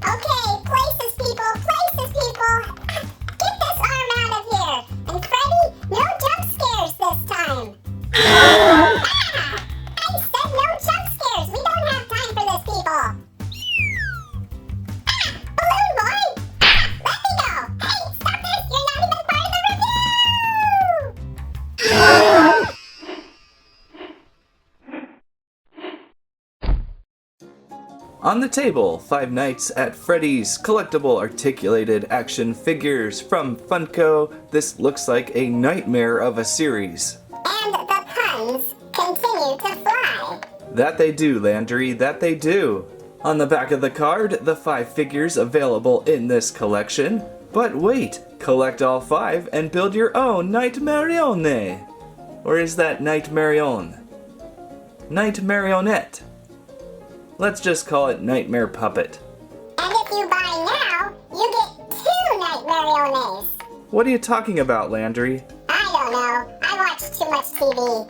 Okay, places, people, places, people. Get this arm out of here. And Freddy, no jump scares this time. I said no jump scares. We don't have time for this, people. Balloon boy! Let me go! Hey, stop this! You're not even part of the review! On the table, Five Nights at Freddy's collectible articulated action figures from Funko. This looks like a nightmare of a series. And the puns continue to fly. That they do, Landry, that they do. On the back of the card, the 5 figures available in this collection. But wait, collect all 5 and build your own Nightmarionne. Or is that Nightmarionne? Nightmarionette. Let's just call it Nightmare Puppet. And if you buy now, you get 2 Nightmarionnes. What are you talking about, Landry? I don't know. I watch too much TV.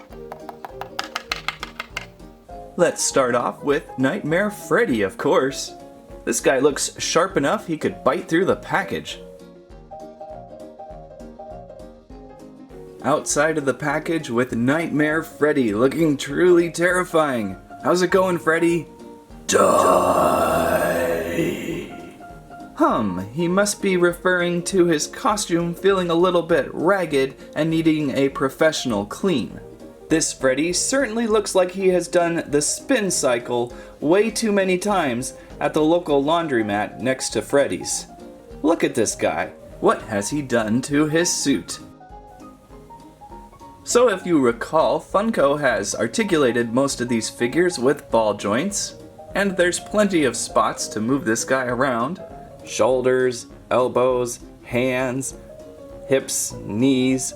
Let's start off with Nightmare Freddy, of course. This guy looks sharp enough he could bite through the package. Outside of the package with Nightmare Freddy looking truly terrifying. How's it going, Freddy? Die! He must be referring to his costume feeling a little bit ragged and needing a professional clean. This Freddy certainly looks like he has done the spin cycle way too many times at the local laundromat next to Freddy's. Look at this guy. What has he done to his suit? So if you recall, Funko has articulated most of these figures with ball joints, and there's plenty of spots to move this guy around. Shoulders, elbows, hands, hips, knees,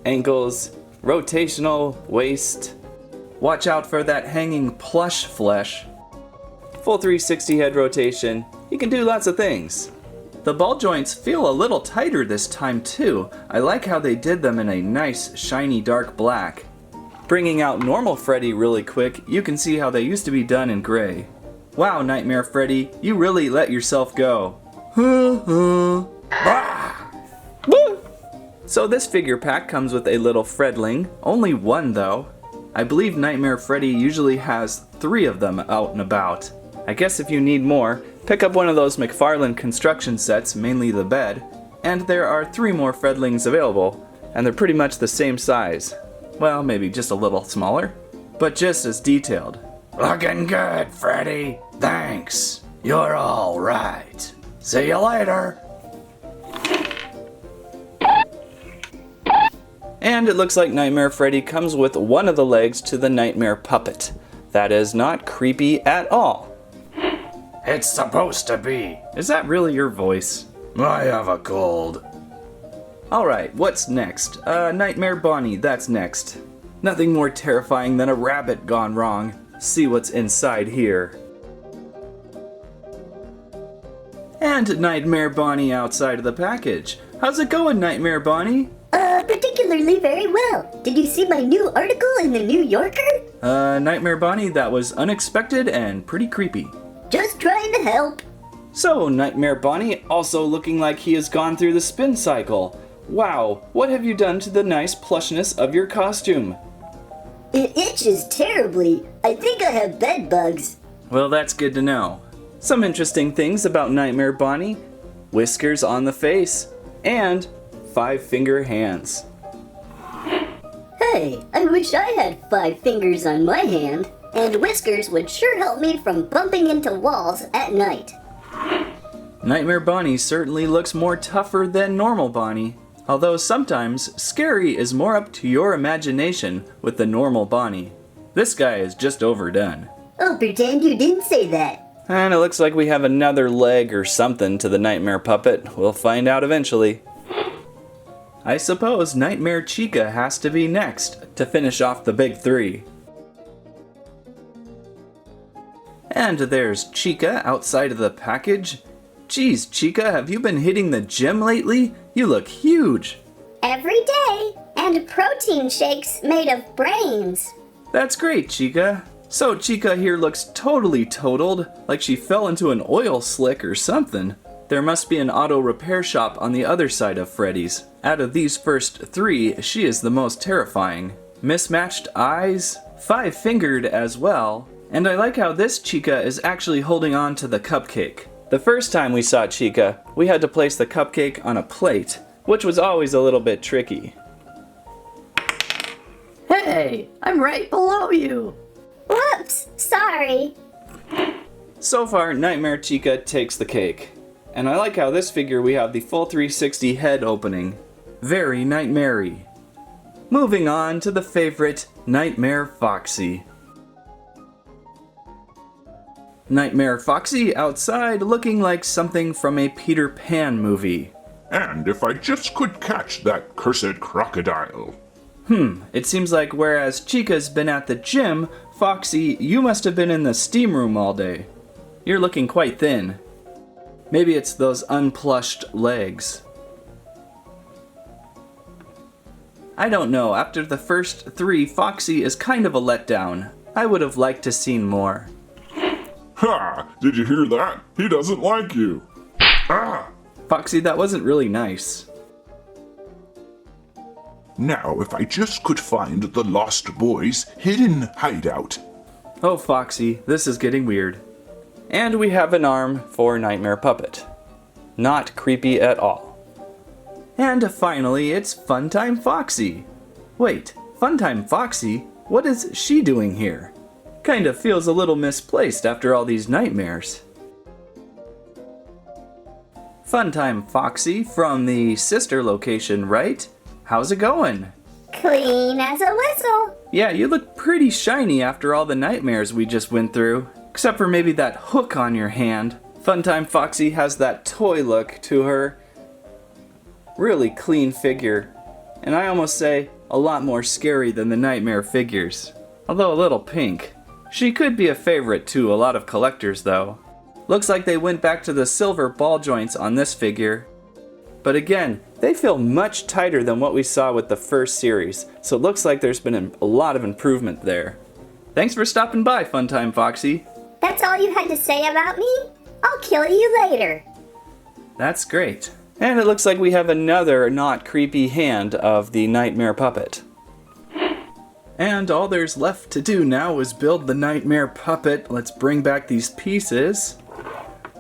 ankles, rotational, waist. Watch out for that hanging plush flesh. Full 360 head rotation. He can do lots of things. The ball joints feel a little tighter this time too. I like how they did them in a nice shiny dark black. Bringing out normal Freddy really quick, you can see how they used to be done in gray. Wow, Nightmare Freddy, you really let yourself go. So this figure pack comes with a little Fredling, only one though. I believe Nightmare Freddy usually has 3 of them out and about. I guess if you need more, pick up one of those McFarlane construction sets, mainly the bed, and there are 3 more Fredlings available, and they're pretty much the same size. Well, maybe just a little smaller, but just as detailed. Looking good, Freddy. Thanks. You're all right. See you later. And it looks like Nightmare Freddy comes with one of the legs to the Nightmare Puppet. That is not creepy at all. It's supposed to be. Is that really your voice? I have a cold. Alright, what's next? Nightmare Bonnie, that's next. Nothing more terrifying than a rabbit gone wrong. See what's inside here. And Nightmare Bonnie outside of the package. How's it going, Nightmare Bonnie? Particularly very well. Did you see my new article in the New Yorker? Nightmare Bonnie, that was unexpected and pretty creepy. Just trying to help. So, Nightmare Bonnie also looking like he has gone through the spin cycle. Wow, what have you done to the nice plushness of your costume? It itches terribly. I think I have bed bugs. Well, that's good to know. Some interesting things about Nightmare Bonnie. Whiskers on the face, and 5-finger hands. Hey, I wish I had 5 fingers on my hand. And whiskers would sure help me from bumping into walls at night. Nightmare Bonnie certainly looks more tougher than normal Bonnie. Although sometimes, scary is more up to your imagination with the normal Bonnie. This guy is just overdone. I'll pretend you didn't say that. And it looks like we have another leg or something to the Nightmare Puppet. We'll find out eventually. I suppose Nightmare Chica has to be next to finish off the big 3. And there's Chica outside of the package. Geez, Chica, have you been hitting the gym lately? You look huge. Every day. And protein shakes made of brains. That's great, Chica. So Chica here looks totally totaled, like she fell into an oil slick or something. There must be an auto repair shop on the other side of Freddy's. Out of these first three, she is the most terrifying. Mismatched eyes, 5-fingered as well, and I like how this Chica is actually holding on to the cupcake. The first time we saw Chica, we had to place the cupcake on a plate, which was always a little bit tricky. Hey, I'm right below you. Whoops, sorry. So far, Nightmare Chica takes the cake. And I like how this figure we have the full 360 head opening. Very nightmare-y. Moving on to the favorite, Nightmare Foxy. Nightmare Foxy outside looking like something from a Peter Pan movie. And if I just could catch that cursed crocodile. It seems like whereas Chica's been at the gym, Foxy, you must have been in the steam room all day. You're looking quite thin. Maybe it's those unplushed legs. I don't know, after the first three, Foxy is kind of a letdown. I would have liked to seen more. Ha! Did you hear that? He doesn't like you. Ah! Foxy, that wasn't really nice. Now, if I just could find the Lost Boys' hidden hideout. Oh, Foxy, this is getting weird. And we have an arm for Nightmare Puppet. Not creepy at all. And finally, it's Funtime Foxy. Wait, Funtime Foxy? What is she doing here? Kind of feels a little misplaced after all these nightmares. Funtime Foxy from the sister location, right? How's it going? Clean as a whistle. Yeah, you look pretty shiny after all the nightmares we just went through. Except for maybe that hook on your hand. Funtime Foxy has that toy look to her. Really clean figure. And I almost say a lot more scary than the nightmare figures. Although a little pink. She could be a favorite to a lot of collectors though. Looks like they went back to the silver ball joints on this figure. But again, they feel much tighter than what we saw with the first series, so it looks like there's been a lot of improvement there. Thanks for stopping by, Funtime Foxy. That's all you had to say about me? I'll kill you later. That's great. And it looks like we have another not creepy hand of the Nightmare Puppet. And all there's left to do now is build the Nightmare Puppet. Let's bring back these pieces.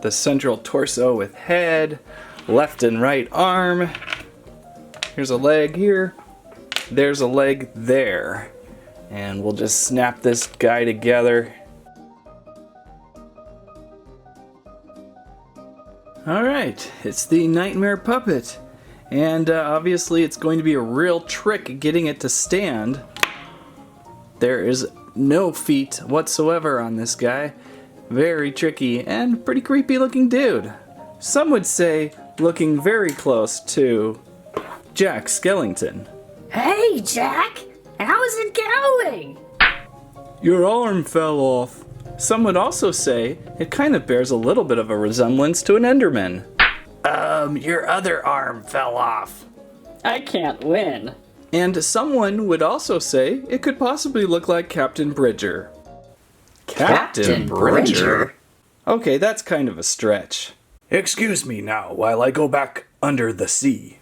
The central torso with head, left and right arm. Here's a leg here. There's a leg there. And we'll just snap this guy together. Alright, it's the Nightmare Puppet. And obviously it's going to be a real trick getting it to stand. There is no feet whatsoever on this guy. Very tricky and pretty creepy looking dude. Some would say looking very close to Jack Skellington. Hey, Jack! How's it going? Your arm fell off. Some would also say it kind of bears a little bit of a resemblance to an Enderman. Your other arm fell off. I can't win. And someone would also say it could possibly look like Captain Bridger. Captain Bridger? Okay, that's kind of a stretch. Excuse me now while I go back under the sea.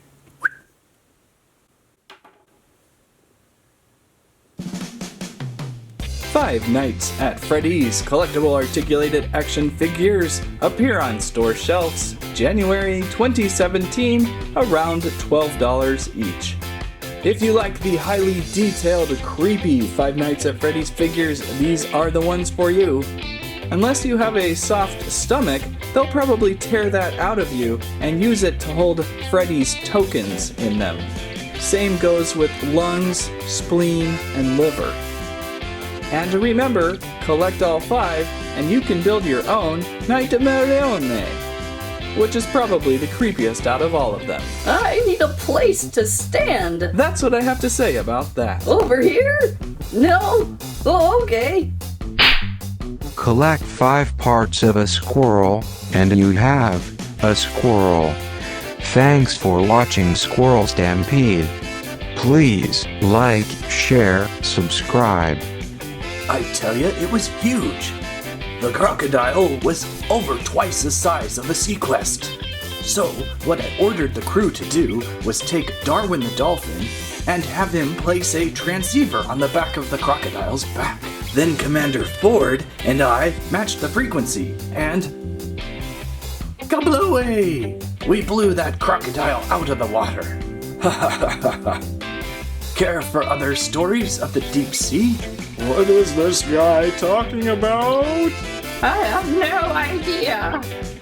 Five Nights at Freddy's collectible articulated action figures appear on store shelves January 2017, around $12 each. If you like the highly detailed, creepy Five Nights at Freddy's figures, these are the ones for you. Unless you have a soft stomach, they'll probably tear that out of you and use it to hold Freddy's tokens in them. Same goes with lungs, spleen, and liver. And remember, collect all five, and you can build your own Nightmarionne, which is probably the creepiest out of all of them. I need a place to stand. That's what I have to say about that. Over here? No? Oh, okay. Collect 5 parts of a squirrel, and you have a squirrel. Thanks for watching Squirrel Stampede. Please like, share, subscribe. I tell you, it was huge. The crocodile was over twice the size of a sequest. So, what I ordered the crew to do was take Darwin the dolphin and have him place a transceiver on the back of the crocodile's back. Then Commander Ford and I matched the frequency, and kablooey! We blew that crocodile out of the water. Ha ha ha ha ha. Care for other stories of the deep sea? What is this guy talking about? I have no idea.